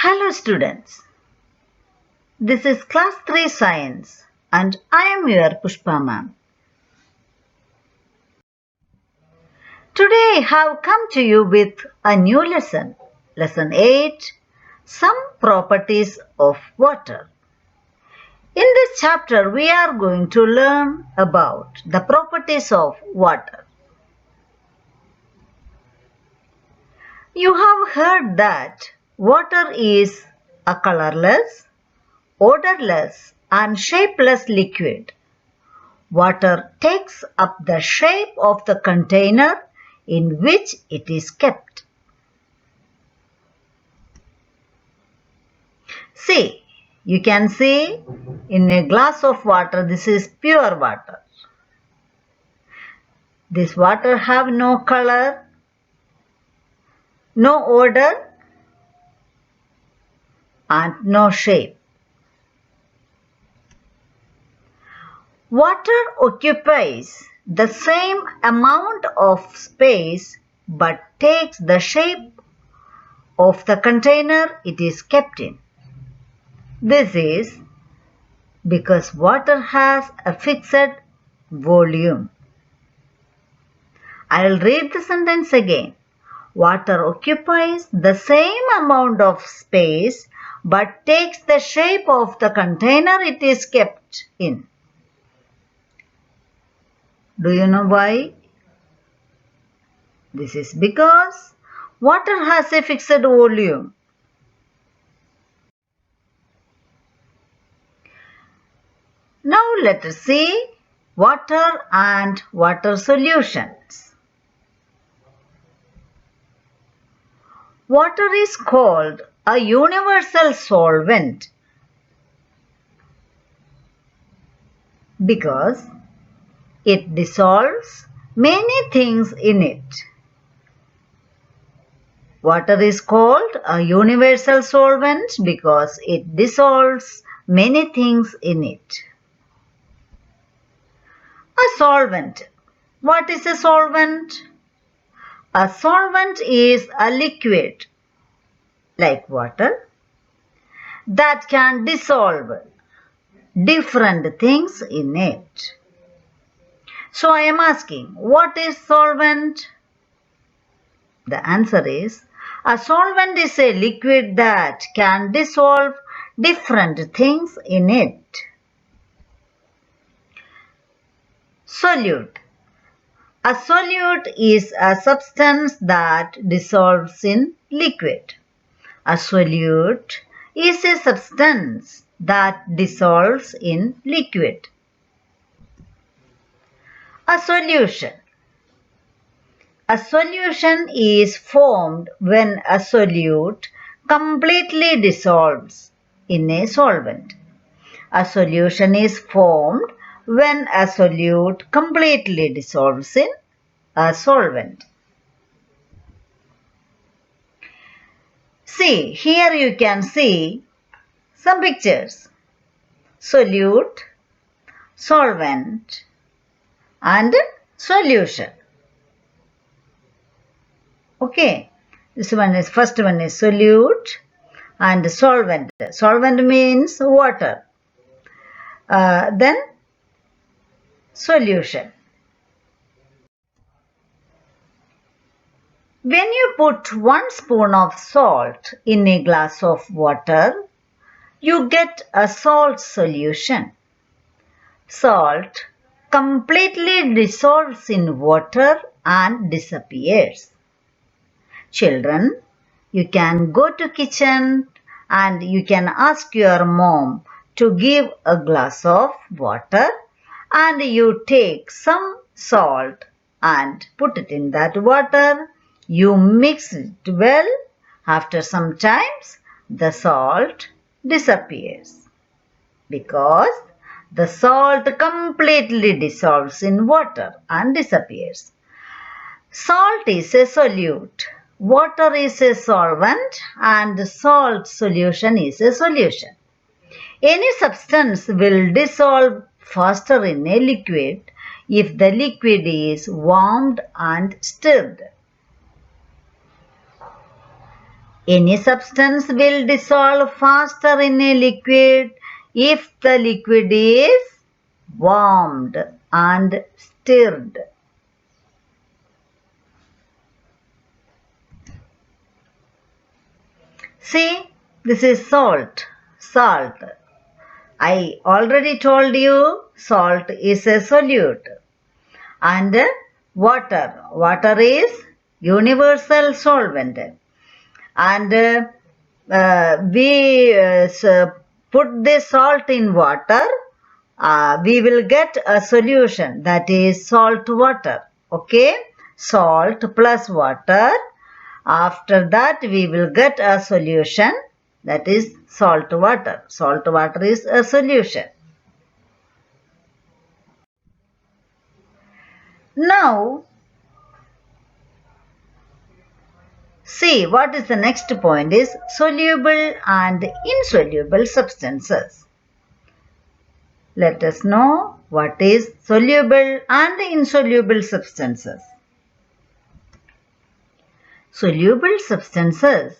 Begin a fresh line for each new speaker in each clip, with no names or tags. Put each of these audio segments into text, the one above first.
Hello students, this is class 3 science and I am your Pushpa ma'am. Today I have come to you with a new lesson, lesson 8, some properties of water. In this chapter we are going to learn about the properties of water. You have heard that water is a colorless, odorless and shapeless liquid. Water takes up the shape of the container in which it is kept. See, you can see in a glass of water, this is pure water. This water have no color, no odor and no shape. Water occupies the same amount of space but takes the shape of the container it is kept in. This is because water has a fixed volume. I will read the sentence again. Water occupies the same amount of space but takes the shape of the container it is kept in. Do you know why? This is because water has a fixed volume. Now let us see water and water solutions. Water is called a universal solvent because it dissolves many things in it. Water is called a universal solvent because it dissolves many things in it. A solvent. What is a solvent? A solvent is a liquid, like water, that can dissolve different things in it. So I am asking, what is solvent? The answer is, a solvent is a liquid that can dissolve different things in it. Solute. A solute is a substance that dissolves in liquid. A solute is a substance that dissolves in liquid. A solution. A solution is formed when a solute completely dissolves in a solvent. A solution is formed when a solute completely dissolves in a solvent. See, here you can see some pictures. Solute, solvent and solution. Okay, first one is solute and solvent. Solvent means water. Then solution. When you put 1 spoon of salt in a glass of water, you get a salt solution. Salt completely dissolves in water and disappears. Children, you can go to kitchen and you can ask your mom to give a glass of water and you take some salt and put it in that water. You mix it well. After some times, the salt disappears because the salt completely dissolves in water and disappears. Salt is a solute. Water is a solvent and the salt solution is a solution. Any substance will dissolve faster in a liquid if the liquid is warmed and stirred. Any substance will dissolve faster in a liquid if the liquid is warmed and stirred. See, this is salt. Salt. I already told you salt is a solute. And water. Water is universal solvent. And we put the salt in water, we will get a solution, that is salt water. Okay, salt plus water. After that we will get a solution, that is salt water. Salt water is a solution. Now see, what is the next point is soluble and insoluble substances. Let us know what is soluble and insoluble substances. Soluble substances.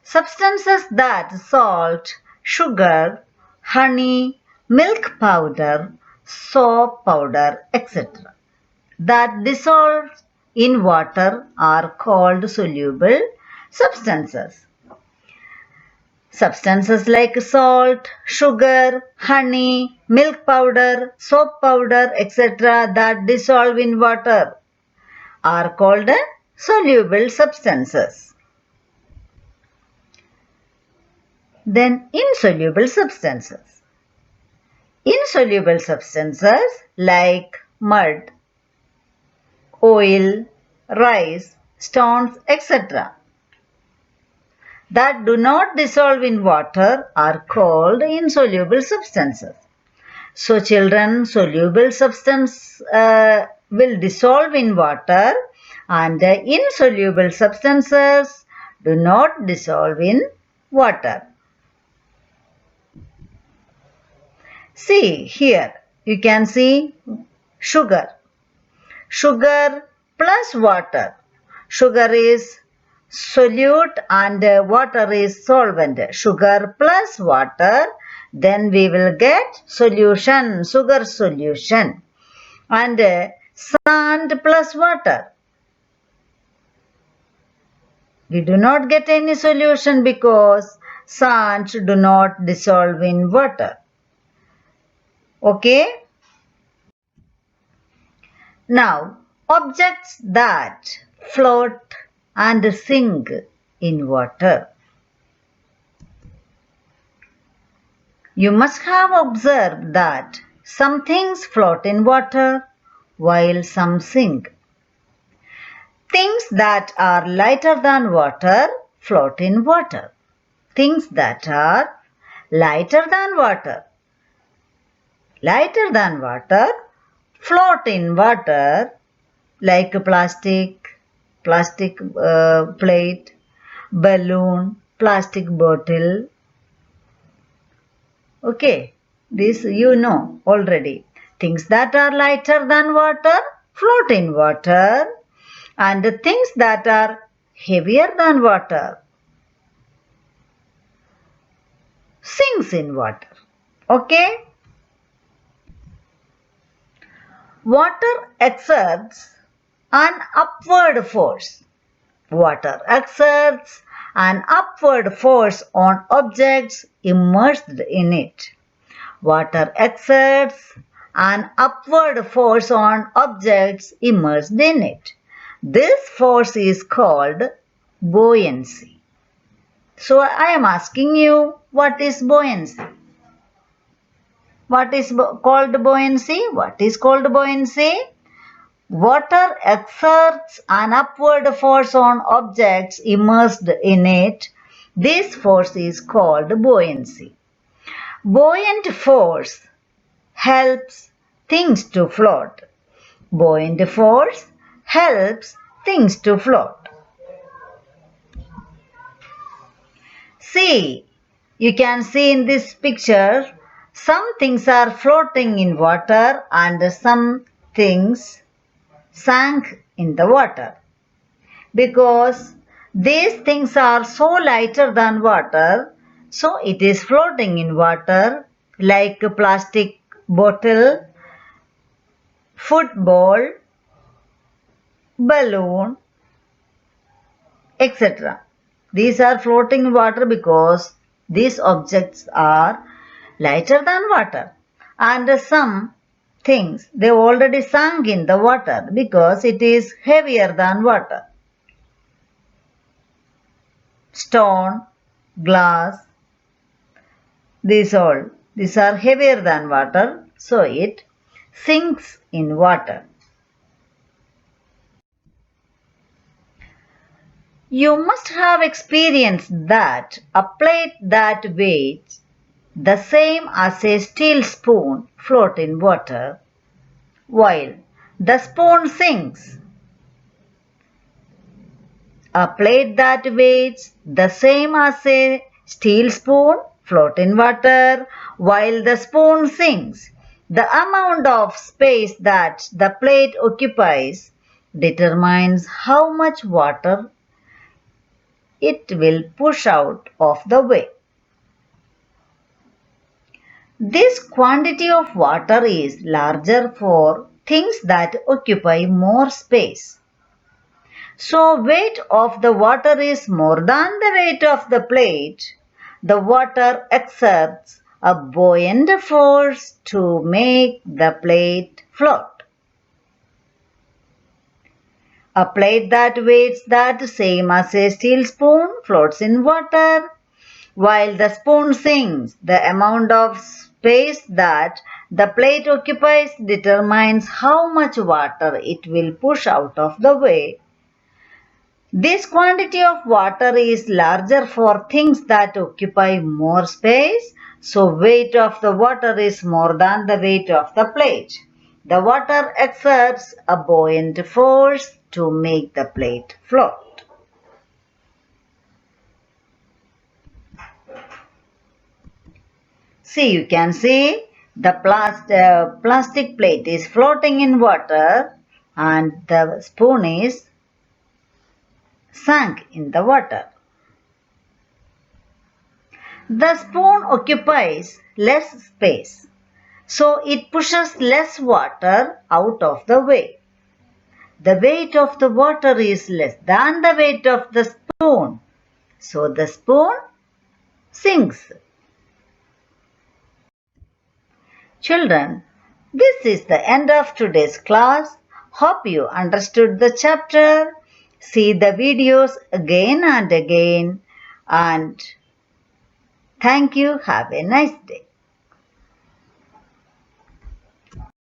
Substances that salt, sugar, honey, milk powder, soap powder, etc. that dissolve in water are called soluble substances. Substances like salt, sugar, honey, milk powder, soap powder, etc. that dissolve in water are called soluble substances. Then insoluble substances. Insoluble substances like mud, oil, rice, stones, etc. that do not dissolve in water are called insoluble substances. So children, soluble substance will dissolve in water and insoluble substances do not dissolve in water. See here, you can see sugar. Sugar plus water. Sugar is solute and water is solvent. Sugar plus water, then we will get solution, sugar solution. And sand plus water. We do not get any solution because sand do not dissolve in water. Okay? Now, objects that float and sink in water. You must have observed that some things float in water while some sink. Things that are lighter than water float in water. Things that are lighter than water float in water, like plastic plate, balloon, plastic bottle. Okay, this you know already. Things that are lighter than water float in water, and the things that are heavier than water sinks in water. Okay? Water exerts an upward force. Water exerts an upward force on objects immersed in it. Water exerts an upward force on objects immersed in it. This force is called buoyancy. So I am asking you, what is buoyancy? What is called buoyancy? What is called buoyancy? Water exerts an upward force on objects immersed in it. This force is called buoyancy. Buoyant force helps things to float. Buoyant force helps things to float. See, you can see in this picture, some things are floating in water and some things sank in the water because These things are so lighter than water, so it is floating in water like a plastic bottle, football, balloon, etc. These are floating in water because these objects are lighter than water. And some things they already sunk in the water because it is heavier than water. Stone, glass, these are heavier than water, so it sinks in water. You must have experienced that a plate that weighs the same as a steel spoon floats in water, while the spoon sinks. A plate that weighs the same as a steel spoon floats in water, while the spoon sinks. The amount of space that the plate occupies determines how much water it will push out of the way. This quantity of water is larger for things that occupy more space. So weight of the water is more than the weight of the plate. The water exerts a buoyant force to make the plate float. A plate that weighs that same as a steel spoon floats in water, while the spoon sinks. The amount of space that the plate occupies determines how much water it will push out of the way. This quantity of water is larger for things that occupy more space, so weight of the water is more than the weight of the plate. The water exerts a buoyant force to make the plate float. See, you can see the plastic plate is floating in water and the spoon is sunk in the water. The spoon occupies less space, so it pushes less water out of the way. The weight of the water is less than the weight of the spoon, so the spoon sinks. Children, this is the end of today's class. Hope you understood the chapter. See the videos again and again, and thank you. Have a nice day.